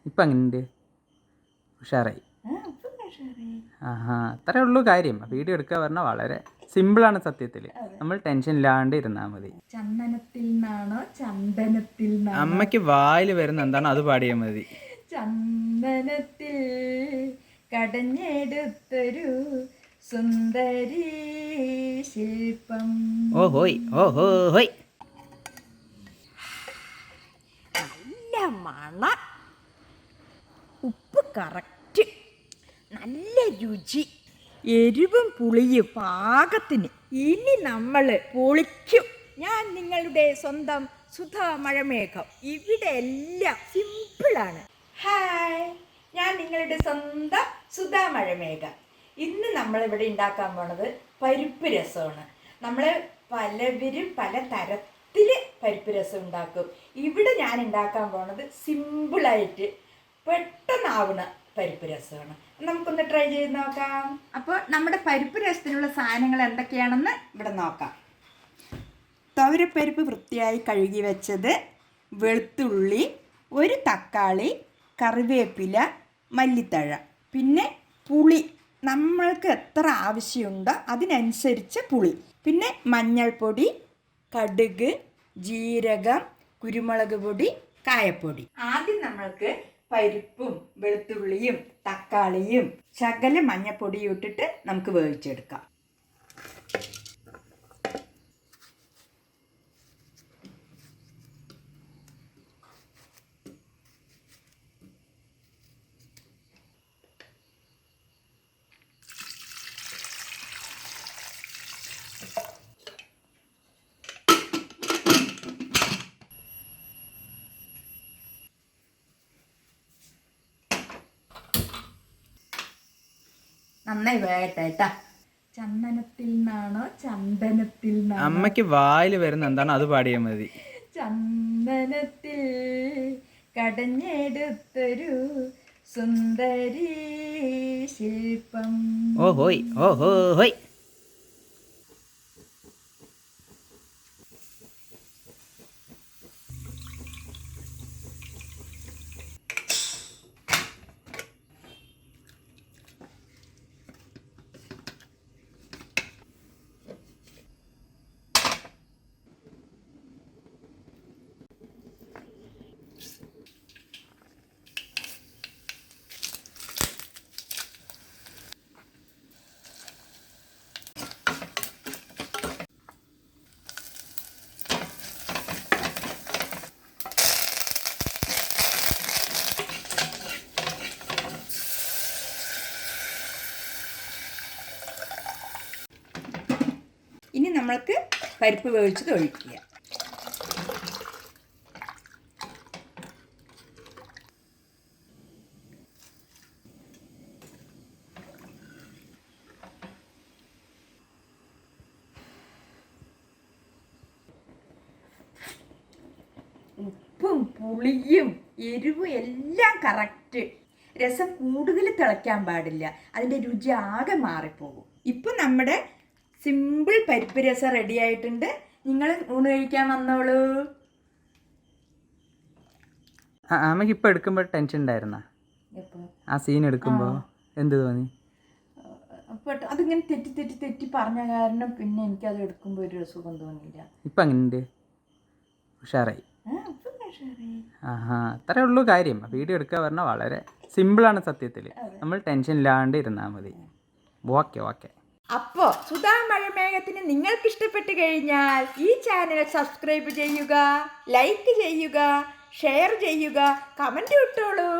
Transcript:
ഇപ്പം എങ്ങനെയുണ്ട്? ഉഷാറായി. ആഹാ, അത്രേ ഉള്ളൂ കാര്യം. വീഡിയോ എടുക്കുക പറഞ്ഞാൽ വളരെ സിമ്പിളാണ് സത്യത്തിൽ. നമ്മൾ ടെൻഷൻ ഇല്ലാണ്ട് ഇരുന്നാൽ മതി. ചന്ദനത്തിൽ നിന്നാണോ ചന്ദനത്തിൽ നിന്നാണോ? അമ്മയ്ക്ക് വായിൽ വരുന്ന എന്താണോ അത് പാടിയാൽ മതി. ചന്ദനത്തിൽ കടഞ്ഞെടുത്തൊരു സുന്ദരി ശില്പം. ഓഹോയ് ഓഹോയ്. നല്ല മണ, ഉപ്പ് കറക്റ്റ്, നല്ല രുചി, എരിവും പുളിയും പാകത്തിന്. ഇനി നമ്മൾ പൊളിക്കും. ഞാൻ നിങ്ങളുടെ സ്വന്തം സുധാ മഴമേഘം. ഇവിടെ എല്ലാം സിമ്പിളാണ്. ഹായ്, ഞാൻ നിങ്ങളുടെ സ്വന്തം സുധാ മഴമേഘം. ഇന്ന് നമ്മളിവിടെ ഉണ്ടാക്കാൻ പോണത് പരിപ്പ് രസമാണ്. നമ്മൾ പലവരും പല തരത്തിൽ പരിപ്പ് രസം ഉണ്ടാക്കും. ഇവിടെ ഞാൻ ഉണ്ടാക്കാൻ പോണത് സിമ്പിളായിട്ട് പെട്ടെന്നാവുന്ന പരിപ്പ് രസമാണ്. നമുക്കൊന്ന് ട്രൈ ചെയ്ത് നോക്കാം. അപ്പോൾ നമ്മുടെ പരിപ്പ് രസത്തിനുള്ള സാധനങ്ങൾ എന്തൊക്കെയാണെന്ന് ഇവിടെ നോക്കാം. തുവരപ്പരിപ്പ് വൃത്തിയായി കഴുകി വെച്ചത്, വെളുത്തുള്ളി, ഒരു തക്കാളി, കറിവേപ്പില, മല്ലിത്തഴ, പിന്നെ പുളി നമ്മൾക്ക് എത്ര ആവശ്യമുണ്ടോ അതിനനുസരിച്ച് പുളി, പിന്നെ മഞ്ഞൾപ്പൊടി, കടുക്, ജീരകം, കുരുമുളക് പൊടി, കായപ്പൊടി. ആദ്യം നമ്മൾക്ക് പരിപ്പും വെളുത്തുള്ളിയും തക്കാളിയും ശകല മഞ്ഞൾപ്പൊടിയും ഇട്ടിട്ട് നമുക്ക് വേവിച്ചെടുക്കാം. നന്നായി വേകട്ടെ കേട്ടാ. ചന്ദനത്തിൽ നിന്നാണോ ചന്ദനത്തിൽ നിന്നാണോ? അമ്മയ്ക്ക് വായിൽ വരുന്ന എന്താണോ അത് പാടിയാൽ മതി. ചന്ദനത്തിൽ കടഞ്ഞെടുത്തൊരു സുന്ദരി ശില്പം. ഓഹോയ് ഓഹോയ്. ഇനി നമ്മൾക്ക് പരിപ്പ് വേവിച്ചത് ഒഴിക്കുക. ഉപ്പും പുളിയും എരിവും എല്ലാം കറക്റ്റ്. രസം കൂടുതൽ തിളയ്ക്കാൻ പാടില്ല, അതിൻ്റെ രുചി ആകെ മാറിപ്പോകും. ഇപ്പം നമ്മുടെ സിമ്പിൾ പരിപ്പ് രസം റെഡി ആയിട്ടുണ്ട്. നിങ്ങൾ ഊണ് കഴിക്കാൻ വന്നോളൂ. അമ്മയ്ക്ക് ഇപ്പം എടുക്കുമ്പോൾ ടെൻഷൻ ഉണ്ടായിരുന്ന ആ സീൻ എടുക്കുമ്പോൾ എന്ത് തോന്നി? അതിങ്ങനെ തെറ്റി പറഞ്ഞ കാരണം പിന്നെ എനിക്കത് എടുക്കുമ്പോൾ ഒരു സുഖം തോന്നിയില്ല. ഇപ്പം എങ്ങനെയുണ്ട്? ഉഷാറായി. ആഹാ, അത്രേ ഉള്ളൂ കാര്യം. വീഡിയോ എടുക്കുക പറഞ്ഞാൽ വളരെ സിമ്പിളാണ് സത്യത്തിൽ. നമ്മൾ ടെൻഷൻ ഇല്ലാണ്ട് ഇരുന്നാൽ മതി. Okay okay. അപ്പോൾ സുധാ മഴമേഘത്തിന് നിങ്ങൾക്ക് ഇഷ്ടപ്പെട്ട് കഴിഞ്ഞാൽ ഈ ചാനൽ സബ്സ്ക്രൈബ് ചെയ്യുക, ലൈക്ക് ചെയ്യുക, ഷെയർ ചെയ്യുക, കമൻറ്റ് ഇട്ടോളൂ.